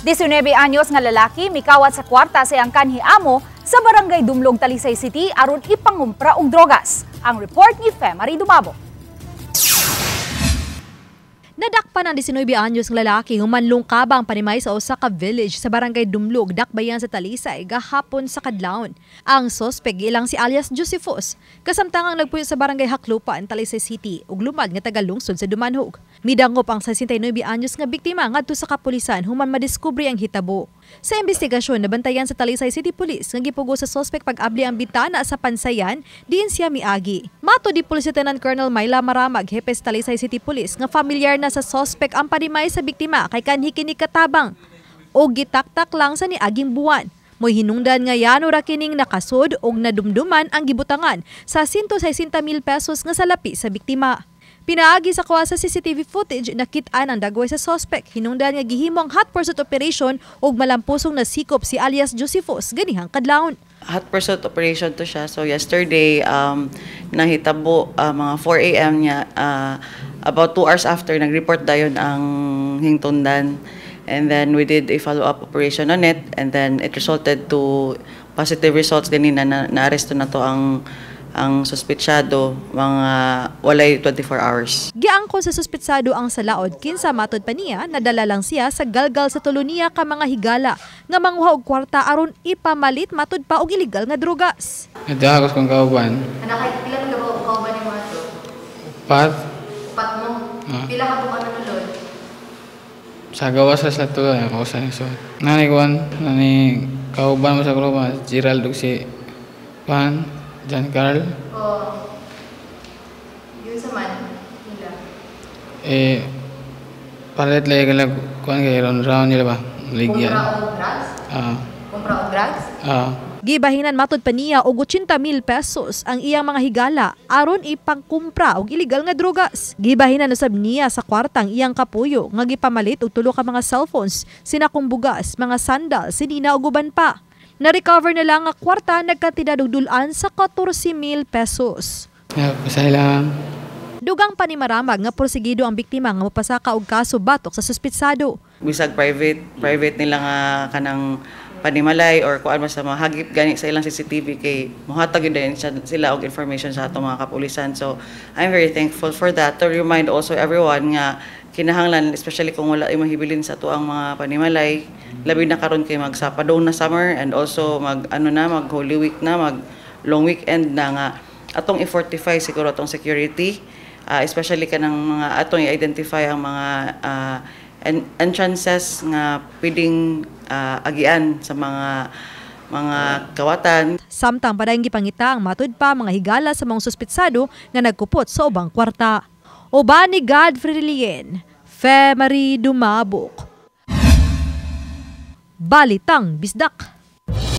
19 anyos nga lalaki mikawat sa kwarta sa iyang kanhi amo sa barangay Dumlog, Talisay City aron ipangumpra og drogas. Ang report ni Marie Dumabo. Nadakpan ang 19 anyos ng lalaki humanlong kabang panimay sa Osaka Village sa barangay Dumlog, Dakbayan sa Talisay, gahapon sa kadlawon. Ang sospek ilang si alias Josephus, kasamtangang nagpuyo sa barangay Haklupan, Talisay City, ug lumad nga taga-lungsod sa Dumanhog. Midangop ang 69 anyos nga biktima ngadto sa kapulisan human madiskubre ang hitabo. Sa investigasyon, nabantayan sa Talisay City Police nga gipugo sa sospek pag-abli ang bitana sa pansayan, diin siya miagi. Mato di Police Lieutenant Colonel Myla Maramag, Hepe sa Talisay City Police, nga familiar na sa sospek ang panimay sa biktima kay kanhi kini katabang o gitaktak lang sa niaging buwan. Moy hinungdan nga yano ra kining nakasud og nadumduman ang gibutangan sa 160,000 pesos nga salapi sa biktima. Pinaagi sa kuha sa CCTV footage, nakit-an ang dagway sa sospek. Hinungdan nga gihimo ang hot pursuit operation ug malampusong nasikop si alias Josephus ganihang kadlawon. Hot pursuit operation to siya. So yesterday, nahitabo mga 4 a.m. niya, about 2 hours after, nag-report dayon ang hingtundan. And then we did a follow-up operation on it. And then it resulted to positive results din na na-aresto na to ang suspetsyado mga walay 24 hours. Giangkon sa suspetsado ang salaod kinsa matud pa niya nadala lang siya sa galgal sa tulo niya ka mga higala nga manguha og kwarta aron ipamalit matud pa og illegal nga drogas. Nadagos kong kauban. Anak, pila ka ba kauban ni mo ato? Pat Mo. Pila ka bukan na lod? Sa gawas sa slato ako sa niso. Nani kauban mo sa grupo, Gerald ug si Juan John Carl. Yun sa man, nila. Palit lagi ka kuan kay round nila ba? Ligyan. Kumpra o drugs? Kumpra o drugs? Gibahinan matud pa niya og 80,000 pesos ang iyang mga higala aron ipangkumpra og illegal nga drogas. Gibahinan usab niya sa kwartang iyang kapuyo nga gipamalit og tulo ka mga cellphones, sinakong bugas, mga sandal, sinina ug uban pa. Na-recover na lang nga kwarta nagkatidadugdulan sa 14,000 pesos. Pasay lang. Dugang pa ni Maramag nga porsigido ang biktima nga mopasaka og kaso batok sa suspetsado. Bisag private nila nga kanang panimalay or kuan basta mahagip gani sa ilang CCTV kay mohatag yun sila og information sa atong mga kapulisan. So I'm very thankful for that. To remind also everyone nga kinahanglan, especially kung wala ay mahibilin sa tuang mga panimalay, labi na karon kay magsapadong na summer and also mag Holy Week na, mag long weekend na nga atong i-fortify siguro atong security, especially kanang mga atong i-identify ang mga entrances nga pwedeng agian sa mga kawatan. Samtang padayong gipangita ang matud pa mga higala sa mga suspetsado nga nagkupot sa ubang kwarta. Uban ni Godfrey Lien, Marie Dumabok. Balitang Bisdak.